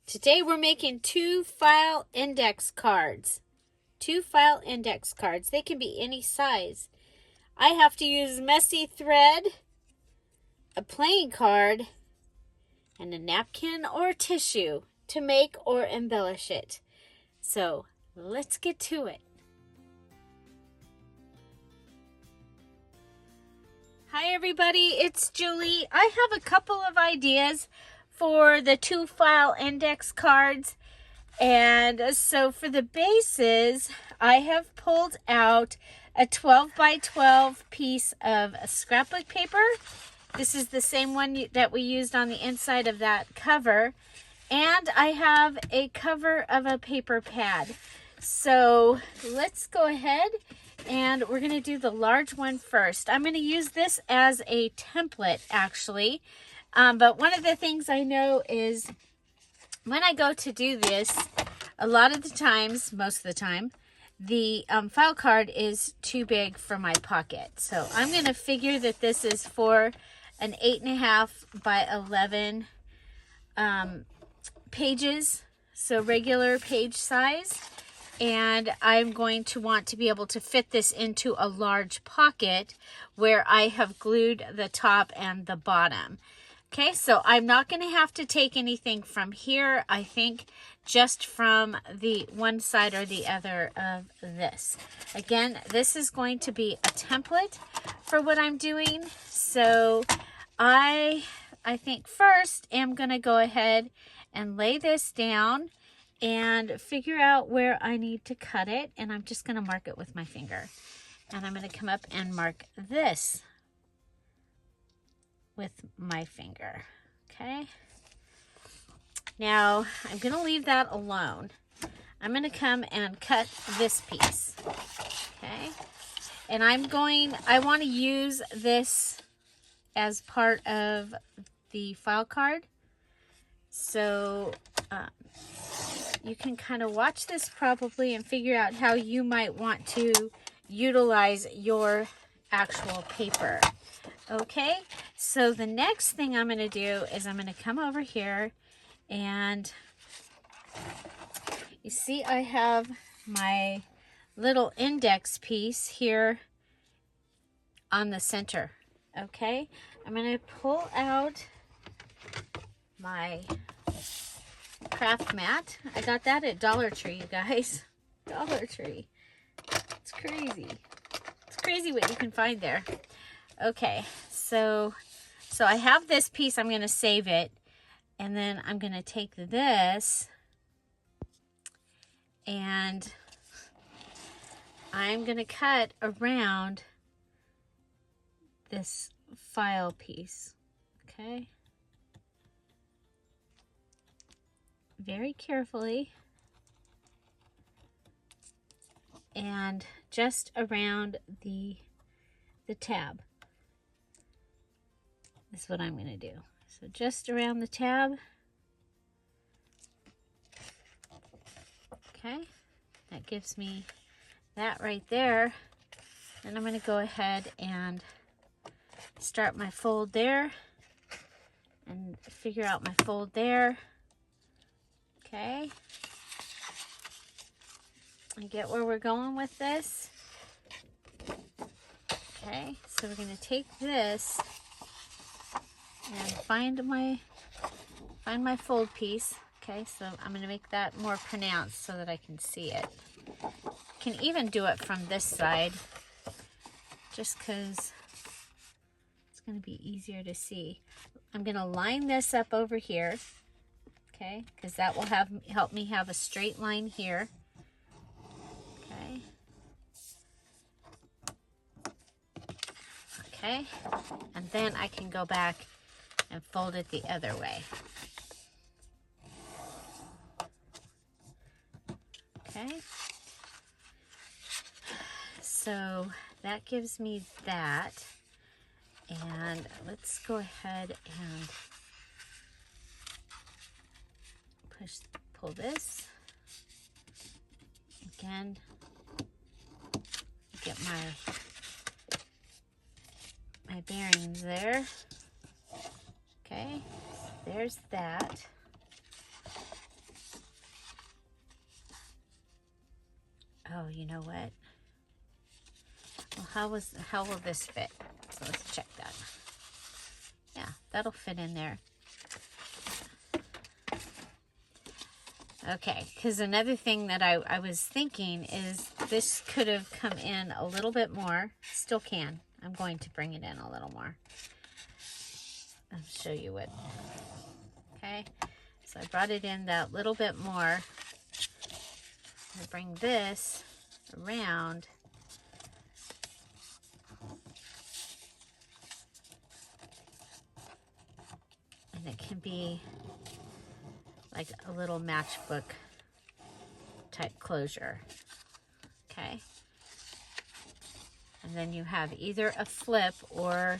Today we're making 2 file index cards. 2 file index cards. They can be any size. I have to use messy thread, a playing card, and a napkin or tissue to make or embellish it. So let's get to it. Hi everybody, it's Julie. I have a couple of ideas for the 2 file index cards. And so for the bases, I have pulled out a 12 by 12 piece of scrapbook paper. This is the same one that we used on the inside of that cover. And I have a cover of a paper pad. So let's go ahead and we're going to do the large one first. I'm going to use this as a template actually. But one of the things I know is when I go to do this, a lot of the times, most of the time, the file card is too big for my pocket. So I'm going to figure that this is for an 8.5 by 11 pages, so regular page size. And I'm going to want to be able to fit this into a large pocket where I have glued the top and the bottom. Okay, so I'm not going to have to take anything from here, I think just from the one side or the other of this. Again, this is going to be a template for what I'm doing. So I think first I'm going to go ahead and lay this down and figure out where I need to cut it. And I'm just going to mark it with my finger. And I'm going to come up and mark this with my finger. Okay. Now I'm going to leave that alone. I'm going to come and cut this piece. Okay. And I want to use this as part of the file card. So you can kind of watch this probably and figure out how you might want to utilize your actual paper. Okay, so the next thing I'm going to do is I'm going to come over here and you see I have my little index piece here on the center. Okay, I'm going to pull out my craft mat. I got that at Dollar Tree, you guys. Dollar Tree. It's crazy. It's crazy what you can find there. Okay, so I have this piece. I'm going to save it. And then I'm going to take this and I'm going to cut around this file piece. Okay. Very carefully. And just around the tab. Is what I'm going to do. So just around the tab. Okay, that gives me that right there. Then I'm going to go ahead and start my fold there and figure out my fold there. Okay, and get where we're going with this. Okay, so we're going to take this and find my fold piece. Okay, so I'm going to make that more pronounced so that I can see it. Can even do it from this side just because it's going to be easier to see. I'm going to line this up over here. Okay, because that will help me have a straight line here. Okay. Okay, and then I can go back and fold it the other way. Okay, so that gives me that, and let's go ahead and pull this again, get my bearings there. Okay, there's that. Oh, you know what? Well, how will this fit? So let's check that. Yeah, that'll fit in there. Okay, because another thing that I was thinking is this could have come in a little bit more. Still can. I'm going to bring it in a little more. I'll show you what. Okay, so I brought it in that little bit more. I bring this around. And it can be like a little matchbook type closure. Okay. And then you have either a flip or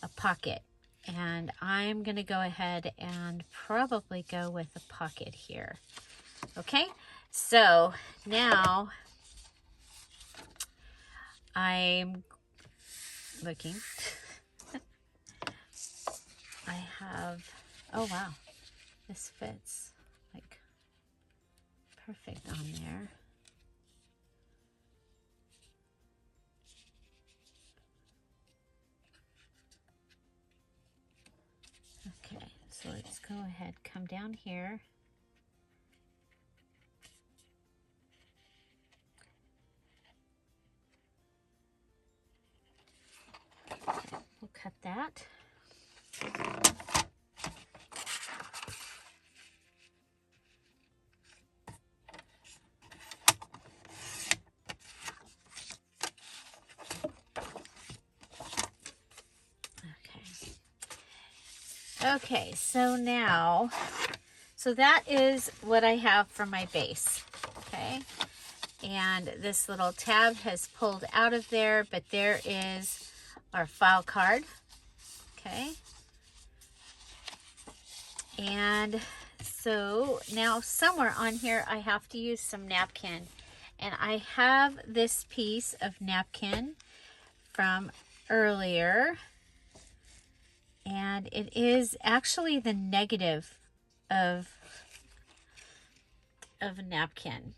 a pocket. And I'm going to go ahead and probably go with a pocket here. Okay. So now I'm looking. I have, oh wow, this fits like perfect on there. Okay, so let's go ahead, come down here. Okay, we'll cut that. Okay, so now, so that is what I have for my base, okay? And this little tab has pulled out of there, but there is our file card, okay? And so now somewhere on here, I have to use some napkin. And I have this piece of napkin from earlier. And it is actually the negative of a napkin,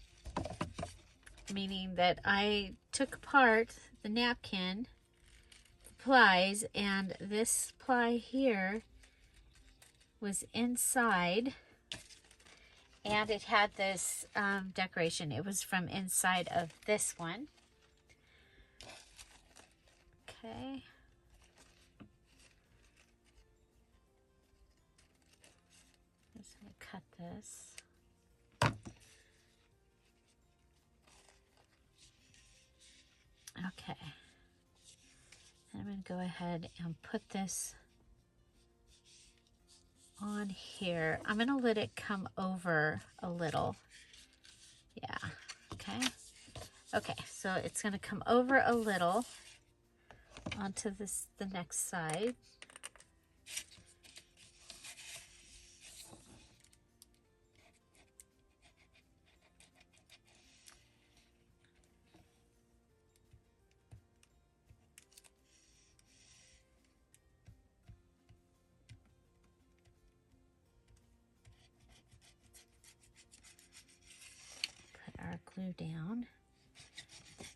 meaning that I took apart the napkin plies, and this ply here was inside, and it had this decoration. It was from inside of this one. Okay. Just gonna cut this. Okay. I'm going to go ahead and put this on here. I'm going to let it come over a little. Yeah. Okay. Okay. So it's going to come over a little onto the next side. Our glue down,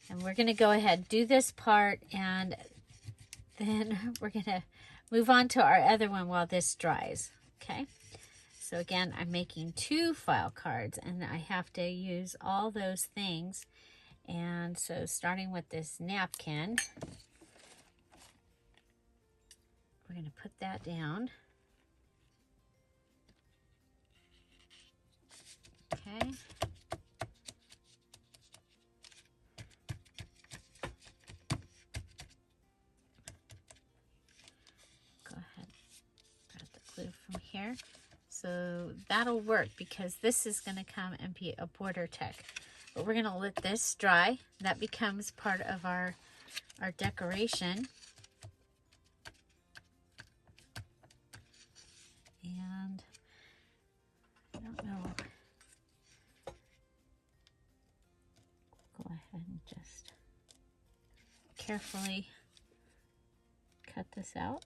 and we're going to go ahead do this part, and then we're going to move on to our other one while this dries. Okay, so again, I'm making 2 file cards, and I have to use all those things. And so starting with this napkin, we're going to put that down. Okay. From here, so that'll work because this is going to come and be a border tack, but we're going to let this dry. That becomes part of our decoration. And I don't know, go ahead and just carefully cut this out.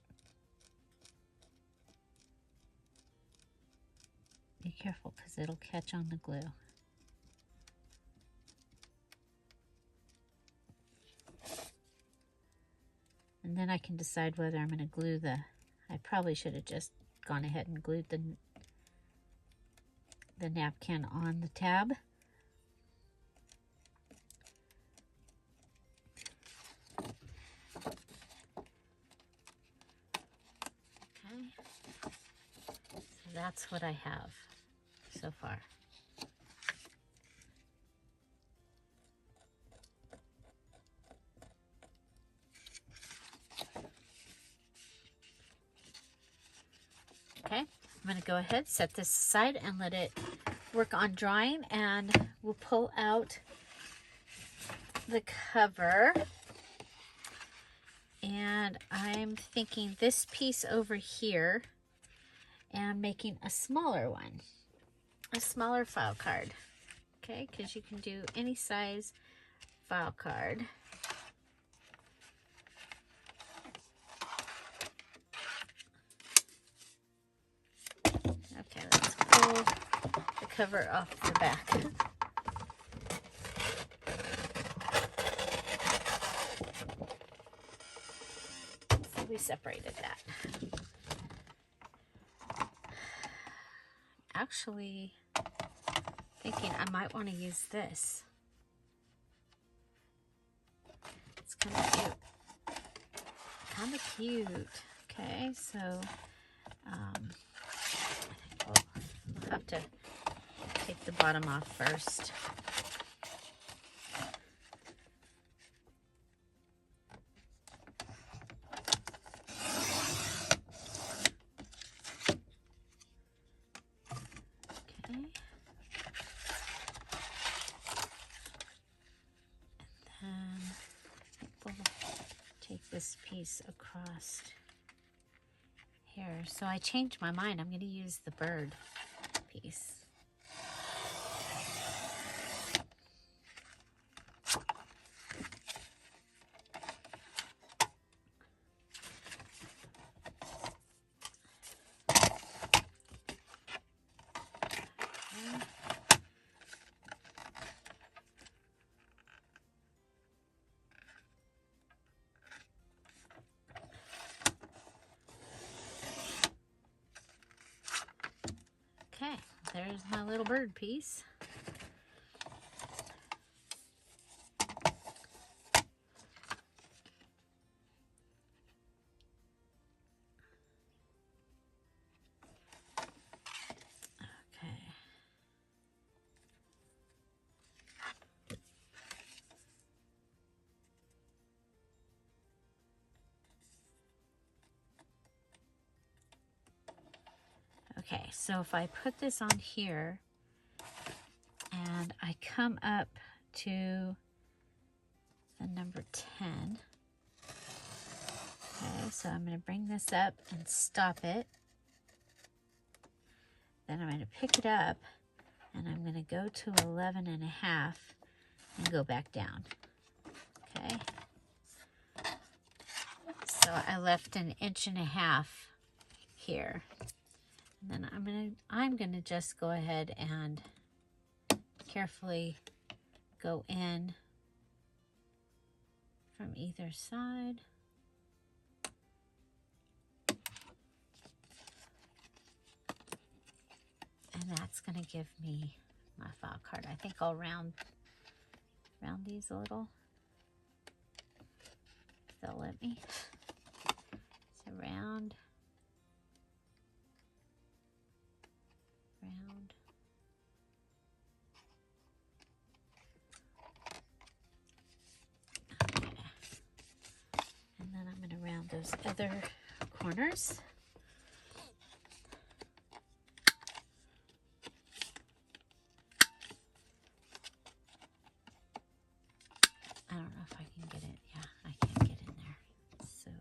Be careful because it'll catch on the glue. And then I can decide whether I'm going to glue I probably should have just gone ahead and glued the napkin on the tab. Okay, so that's what I have so far. Okay, I'm going to go ahead, set this aside, and let it work on drying, and we'll pull out the cover. And I'm thinking this piece over here, and I'm making a smaller one, a smaller file card. Okay, because you can do any size file card. Okay, let's pull the cover off the back. So we separated that. Actually, thinking I might want to use this. It's kind of cute. Kind of cute. Okay, so I think we'll have to take the bottom off first. Okay. And then we'll take this piece across here. So I changed my mind. I'm going to use the bird piece. Okay, there's my little bird piece. Okay, so if I put this on here and I come up to the number 10, okay, so I'm going to bring this up and stop it. Then I'm going to pick it up and I'm going to go to 11.5 and go back down. Okay, so I left 1.5 inches here. And then I'm gonna just go ahead and carefully go in from either side. And that's gonna give me my file card. I think I'll round these a little, if they'll let me. So round. Okay. And then I'm going to round those other corners. I don't know if I can get it. Yeah, I can't get in there. So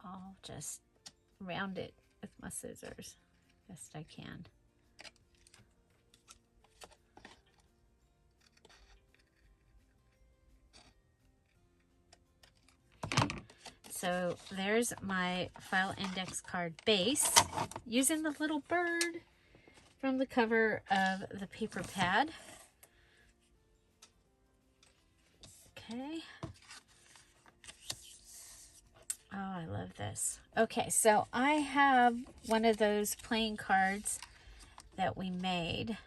I'll just round it with my scissors best I can. Okay, so there's my file index card base using the little bird from the cover of the paper pad. Okay, Oh, I love this. Okay, so I have one of those playing cards that we made.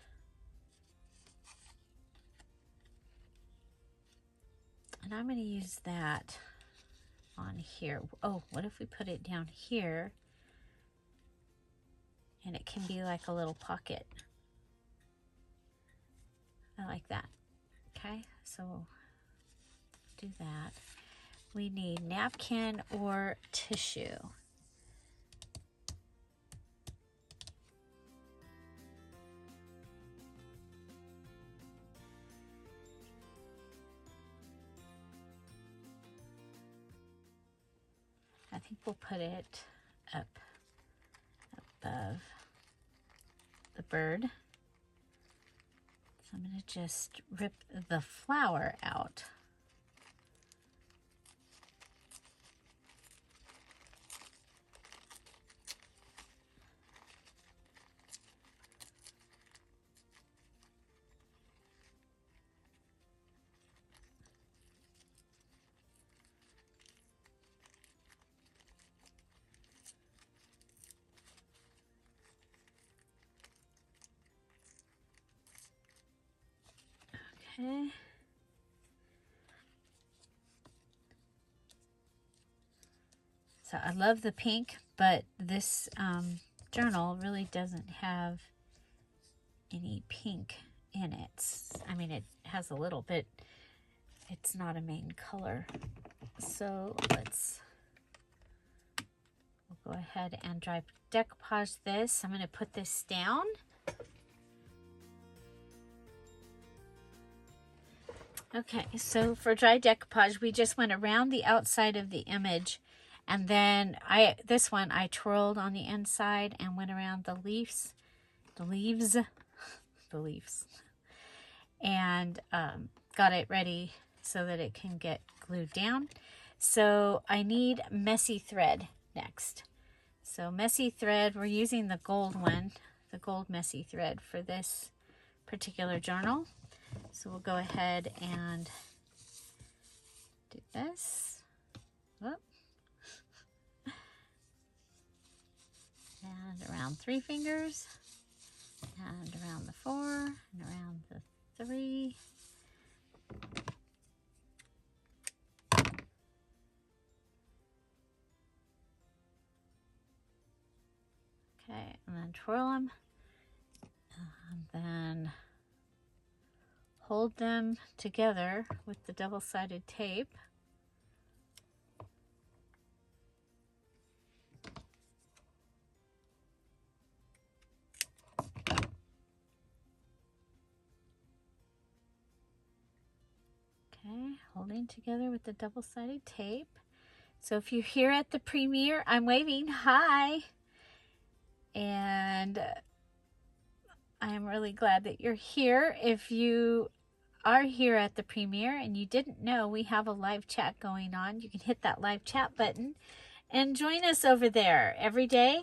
And I'm going to use that on here. Oh, what if we put it down here and it can be like a little pocket? I like that. Okay, so do that. We need napkin or tissue. I think we'll put it up above the bird. So I'm going to just rip the flower out. Okay. So I love the pink, but this journal really doesn't have any pink in it. I mean, it has a little bit. It's not a main color. So we'll go ahead and dry decoupage this. I'm going to put this down. Okay, so for dry decoupage, we just went around the outside of the image, and then this one I twirled on the inside and went around the leaves, and got it ready so that it can get glued down. So I need messy thread next. So messy thread, we're using the gold one, the gold messy thread for this particular journal. So we'll go ahead and do this. Whoop. And around 3 fingers, and around the 4, and around the 3. Okay, and then twirl them, and then hold them together with the double-sided tape. Okay, holding together with the double-sided tape. So if you're here at the premiere, I'm waving hi. And I'm really glad that you're here. If you are here at the premiere and you didn't know, we have a live chat going on. You can hit that live chat button and join us over there. Every day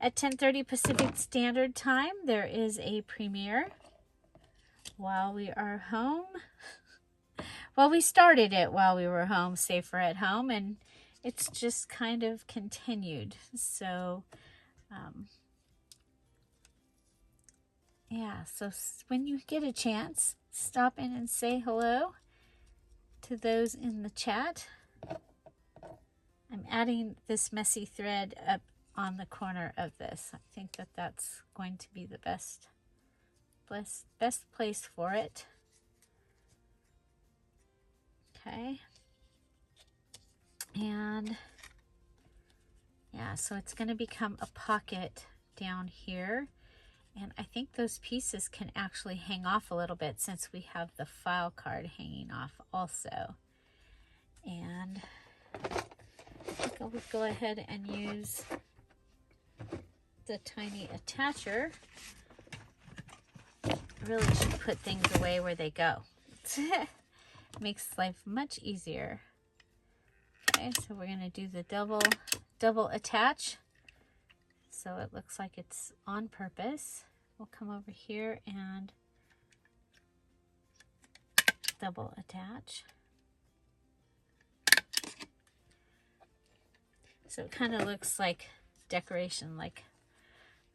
at 10:30 Pacific Standard Time, there is a premiere while we are home. Well, we started it while we were home, safer at home, and it's just kind of continued. So, yeah, so when you get a chance, stop in and say hello to those in the chat. I'm adding this messy thread up on the corner of this. I think that that's going to be the best place for it. Okay. And yeah, so it's going to become a pocket down here. And I think those pieces can actually hang off a little bit since we have the file card hanging off also. And I think I would go ahead and use the tiny attacher. I really should put things away where they go. Makes life much easier. Okay, so we're going to do the double attach. So it looks like it's on purpose. We'll come over here and double attach. So it kind of looks like decoration, like,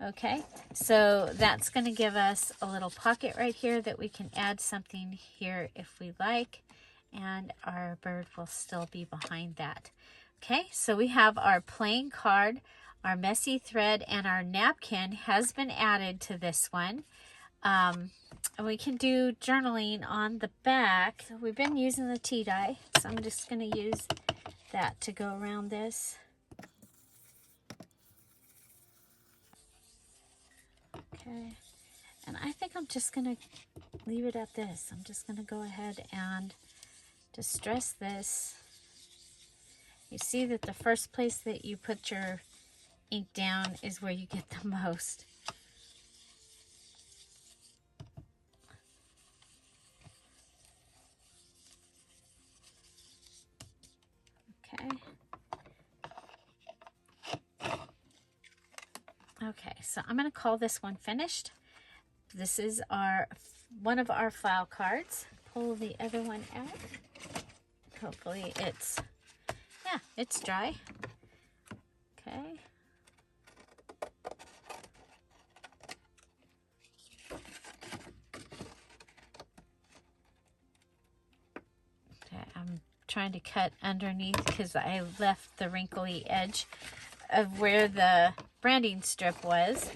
okay. So that's going to give us a little pocket right here that we can add something here if we like. And our bird will still be behind that. Okay, so we have our plain card, our messy thread, and our napkin has been added to this one. And we can do journaling on the back. So we've been using the tea dye, so I'm just going to use that to go around this. Okay, and I think I'm just going to leave it at this. I'm just going to go ahead and distress this. You see that the first place that you put your ink down is where you get the most. Okay. Okay, so I'm going to call this one finished. This is one of our file cards. Pull the other one out. Hopefully it's dry. Okay. Okay, I'm trying to cut underneath because I left the wrinkly edge of where the branding strip was.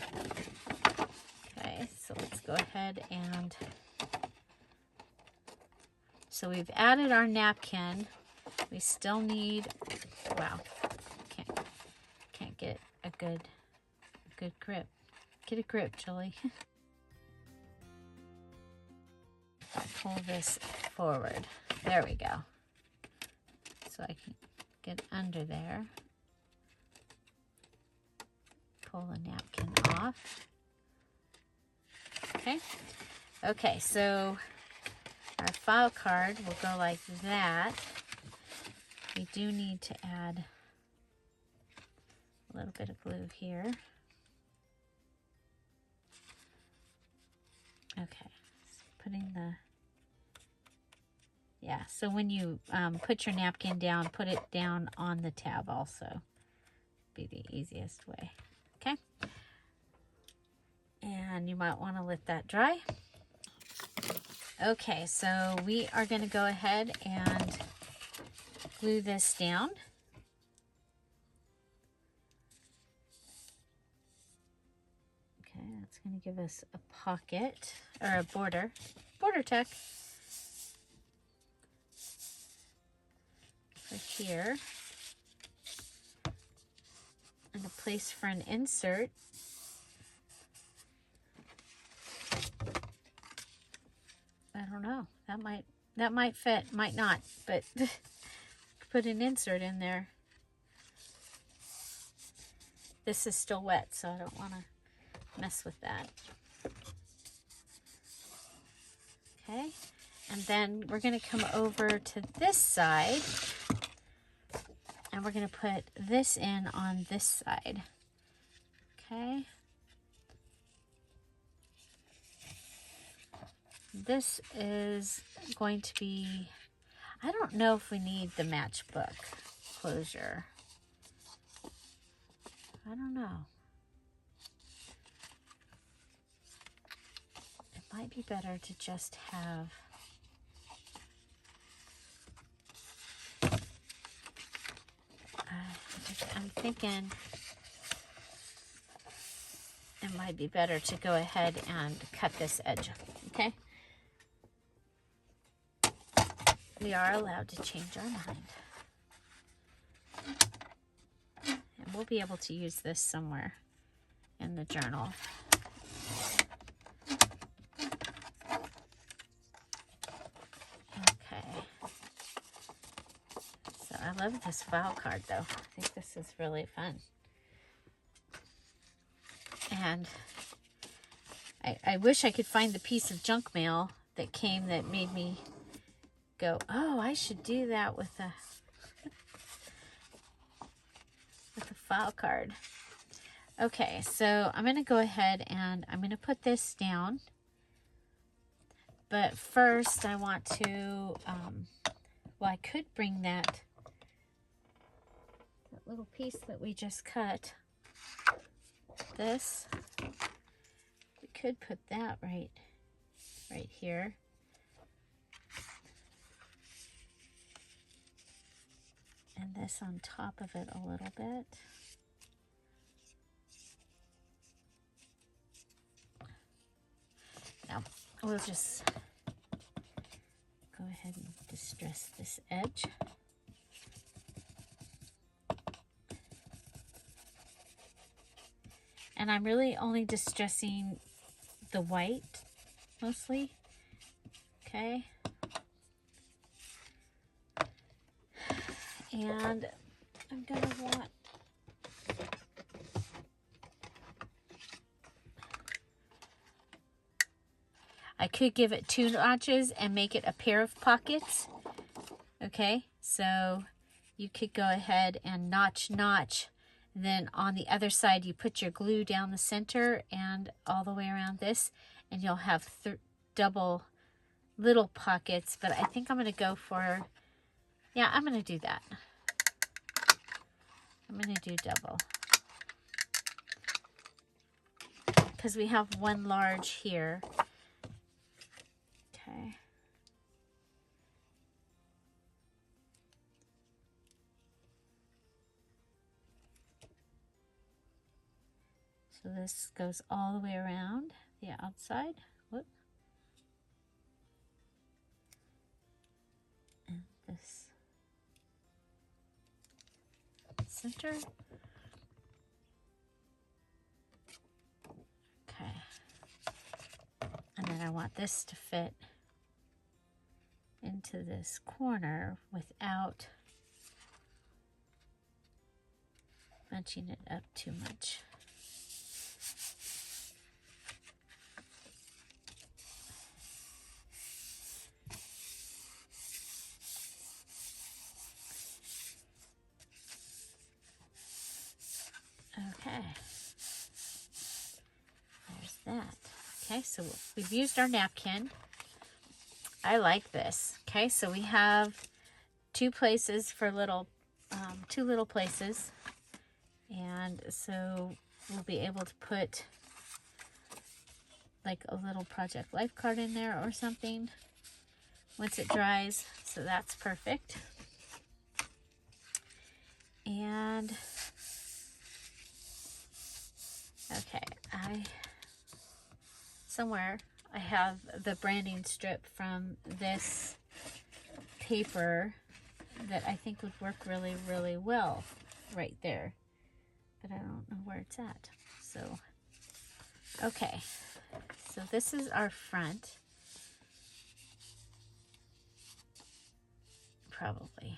Okay, so let's go ahead and... So we've added our napkin. We still need... Wow, can't get a good grip. Get a grip, Julie. I'll pull this forward. There we go. So I can get under there. Pull the napkin off. Okay. Okay, so our file card will go like that. We do need to add a little bit of glue here. Okay, so putting the... Yeah, so when you put your napkin down, put it down on the tab also. Be the easiest way. Okay. And you might want to let that dry. Okay, so we are going to go ahead and glue this down. Okay, that's going to give us a pocket, or a border tuck for here. And a place for an insert. I don't know. That might fit, might not, but put an insert in there. This is still wet, so I don't want to mess with that. Okay, and then we're going to come over to this side, and we're going to put this in on this side. Okay. This is going to be, I don't know if we need the matchbook closure. I don't know. It might be better to just have I'm thinking it might be better to go ahead and cut this edge, okay? We are allowed to change our mind. And we'll be able to use this somewhere in the journal. Okay. So I love this file card though. I think this is really fun. And I wish I could find the piece of junk mail that came that made me go, oh, I should do that with a file card. Okay, so I'm going to go ahead and I'm going to put this down. But first I want to, well, I could bring that little piece that we just cut, this, we could put that right here. And this on top of it a little bit. Now, we'll just go ahead and distress this edge. And I'm really only distressing the white mostly. Okay. And I'm gonna want I could give it 2 notches and make it a pair of pockets. Okay, so you could go ahead and notch. Then on the other side, you put your glue down the center and all the way around this, and you'll have double little pockets. But I think I'm going to go for, yeah, I'm going to do that. I'm going to do double. Because we have one large here. Okay. So this goes all the way around the outside. Whoop. And this center. Okay. And then I want this to fit into this corner without bunching it up too much. Okay, there's that. Okay, so we've used our napkin. I like this. Okay, so we have 2 places for little, 2 little places. And so we'll be able to put like a little Project Life card in there or something once it dries. So that's perfect. And okay, somewhere I have the branding strip from this paper that I think would work really, really well right there. But I don't know where it's at. So, okay. So this is our front. Probably.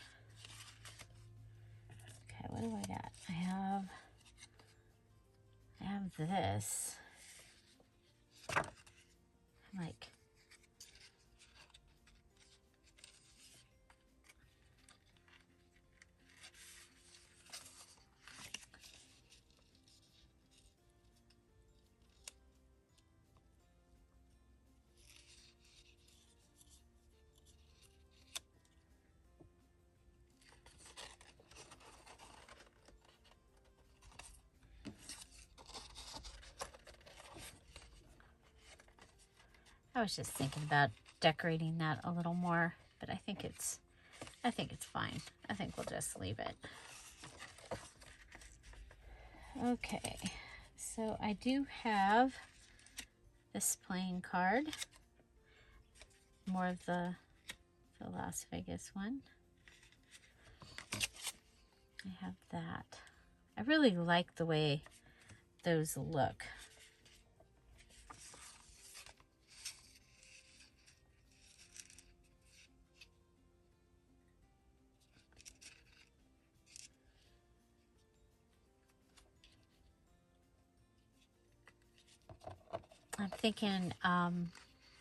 Okay, what do I got? I have this. Like, I was just thinking about decorating that a little more, but I think it's fine. I think we'll just leave it. Okay, so I do have this playing card, more of the Las Vegas one. I have that. I really like the way those look. I'm thinking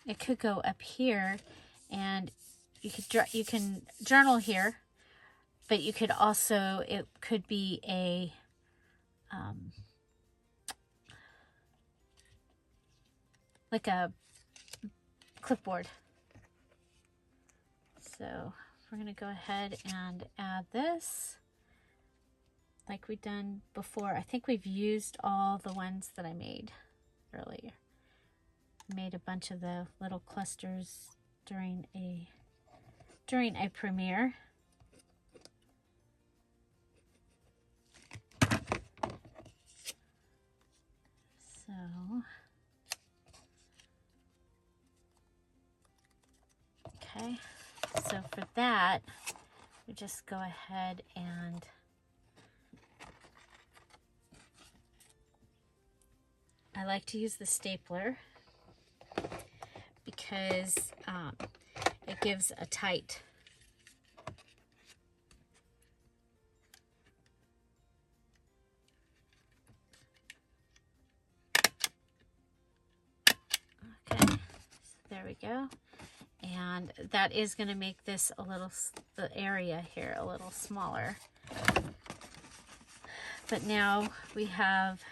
it could go up here, and you can journal here, but you could also, it could be a like a clipboard. So we're going to go ahead and add this. like we've done before. I think we've used all the ones that I made earlier. Made a bunch of the little clusters during a premiere. So okay, so for that, we just go ahead and I like to use the stapler because it gives a tight okay, so there we go. And that is going to make this a little, the area here a little smaller. But now we have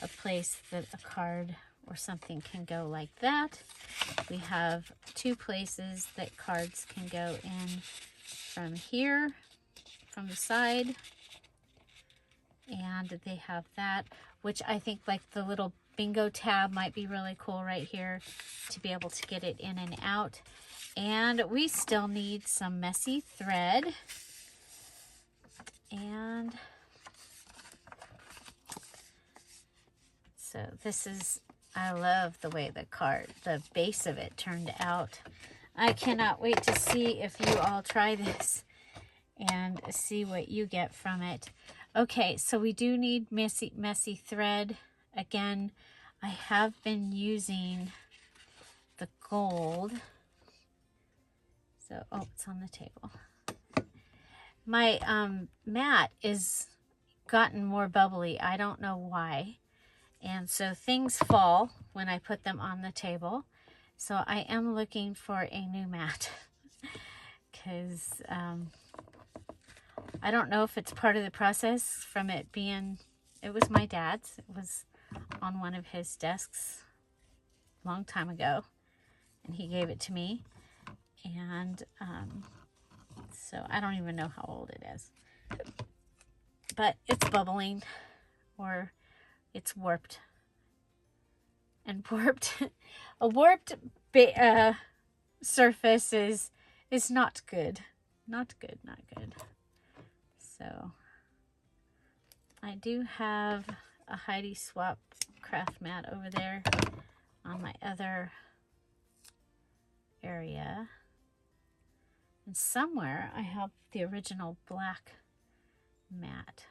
a place that a card or something can go like that. We have two places that cards can go in from here, from the side. And they have that, which I think like the little bingo tab might be really cool right here to be able to get it in and out. And we still need some messy thread. And so this is, I love the way the base of it turned out. I cannot wait to see if you all try this and see what you get from it. Okay, so we do need messy thread. Again, I have been using the gold. So, oh, it's on the table. My mat is gotten more bubbly. I don't know why. And so things fall when I put them on the table. So I am looking for a new mat because I don't know if it's part of the process from it being, it was my dad's. It was on one of his desks a long time ago, and he gave it to me. And so I don't even know how old it is. But it's bubbling, or it's warped. And warped, a warped surface is not good. Not good, not good. So I do have a Heidi Swap craft mat over there on my other area. And somewhere I have the original black mat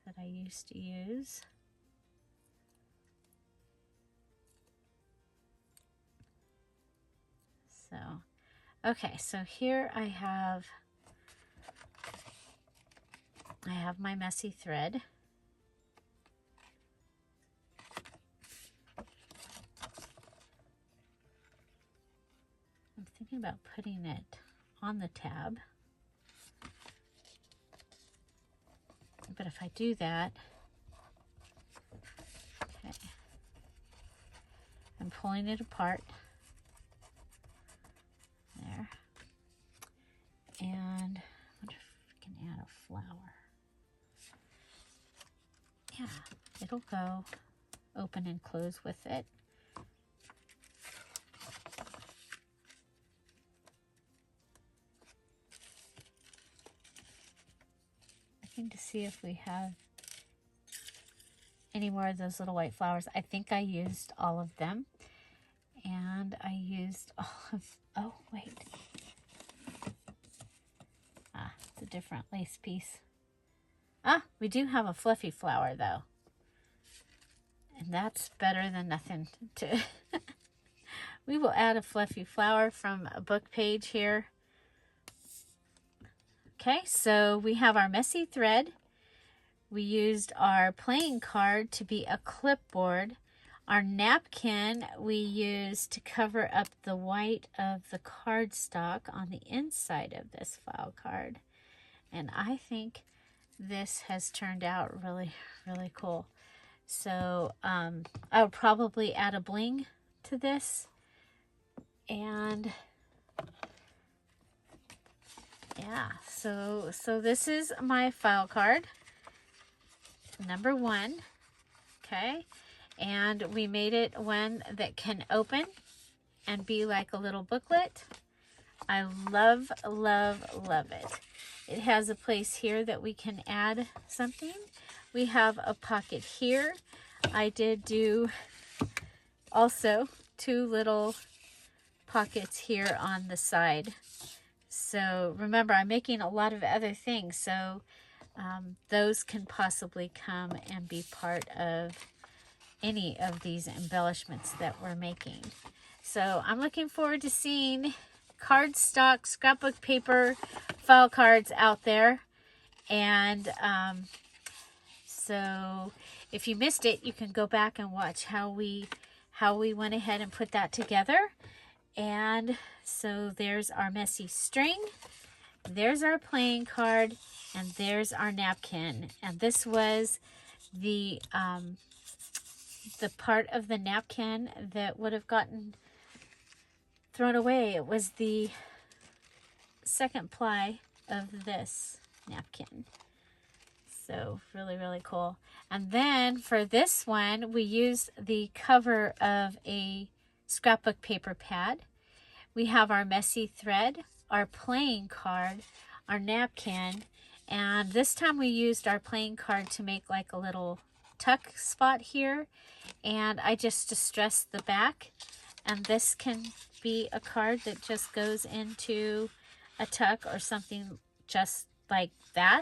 that I used to use. So, okay, so here I have my messy thread. I'm thinking about putting it on the tab. But if I do that, okay, I'm pulling it apart. There. And I wonder if we can add a flower. Yeah, it'll go open and close with it. Looking to see if we have any more of those little white flowers. I think I used all of them. And I used all of, oh wait. Ah, it's a different lace piece. Ah, we do have a fluffy flower though. And that's better than nothing. We will add a fluffy flower from a book page here. Okay, so we have our messy thread. We used our playing card to be a clipboard. Our napkin we used to cover up the white of the cardstock on the inside of this file card. And I think this has turned out really, really cool. So I would probably add a bling to this. And yeah, so this is my file card. number 1. Okay, and we made it one that can open and be like a little booklet. I love, love, love it. It has a place here that we can add something. We have a pocket here. I did do also 2 little pockets here on the side. So remember, I'm making a lot of other things, so those can possibly come and be part of any of these embellishments that we're making. So I'm looking forward to seeing cardstock, scrapbook paper, file cards out there. And so if you missed it, you can go back and watch how we went ahead and put that together. And so there's our messy string, there's our playing card, and there's our napkin. And this was the part of the napkin that would have gotten thrown away. It was the second ply of this napkin. So really, really cool. And then for this one, we used the cover of a scrapbook paper pad. We have our messy thread, our playing card, our napkin, and this time we used our playing card to make like a little tuck spot here, and I just distressed the back, and this can be a card that just goes into a tuck or something just like that.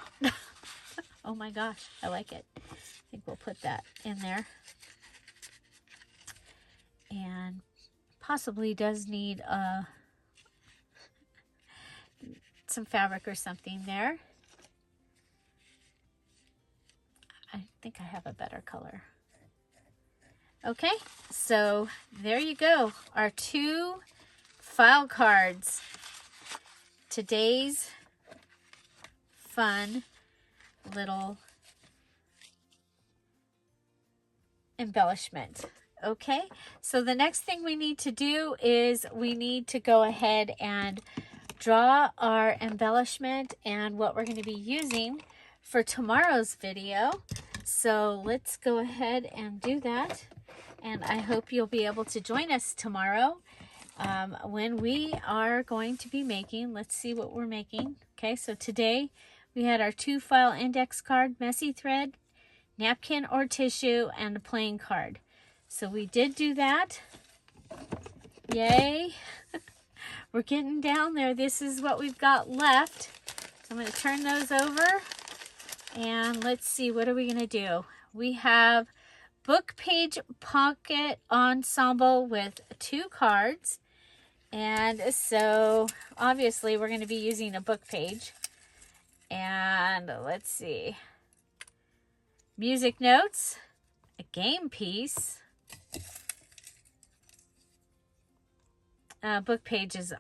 Oh my gosh, I like it. I think we'll put that in there. And possibly does need some fabric or something there. I think I have a better color. Okay, so there you go. Our 2 file cards. Today's fun little embellishment. Okay, so the next thing we need to do is we need to go ahead and draw our embellishment and what we're going to be using for tomorrow's video. So let's go ahead and do that. And I hope you'll be able to join us tomorrow when we are going to be making, let's see what we're making. Okay, so today we had our 2 file index card, messy thread, napkin or tissue, and a playing card. So we did do that. Yay. We're getting down there. This is what we've got left. So I'm going to turn those over. And let's see, what are we going to do? We have book page pocket ensemble with 2 cards. And so obviously we're going to be using a book page. And let's see. Music notes, a game piece. Book page is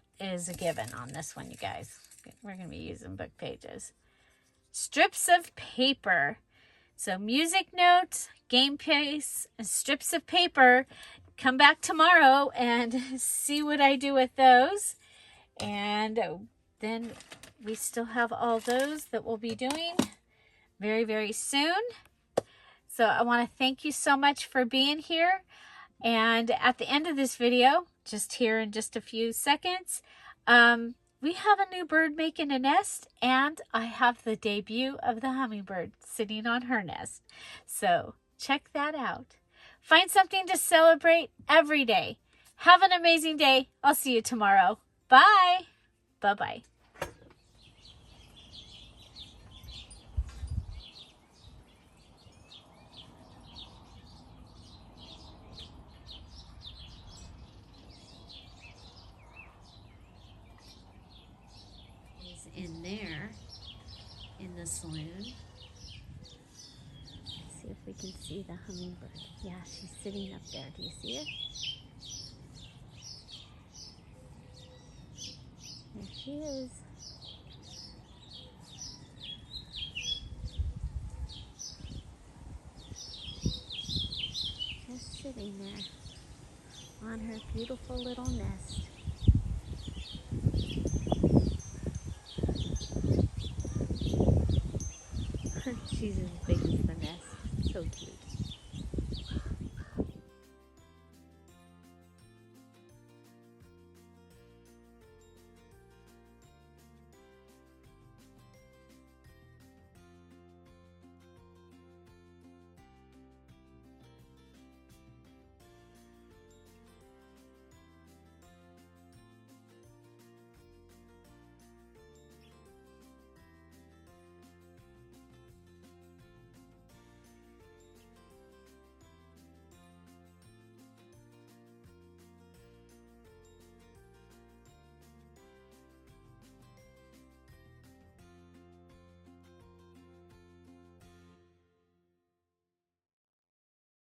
a given on this one, you guys. We're going to be using book pages. Strips of paper. So music notes, game piece, and strips of paper. Come back tomorrow and see what I do with those. And then we still have all those that we'll be doing very, very soon. So I want to thank you so much for being here. And at the end of this video, just here in just a few seconds, we have a new bird making a nest, and I have the debut of the hummingbird sitting on her nest. So check that out. Find something to celebrate every day. Have an amazing day. I'll see you tomorrow. Bye. Bye-bye. In there, in the saloon. Let's see if we can see the hummingbird. Yeah, she's sitting up there. Do you see it? There she is. Just sitting there on her beautiful little nest.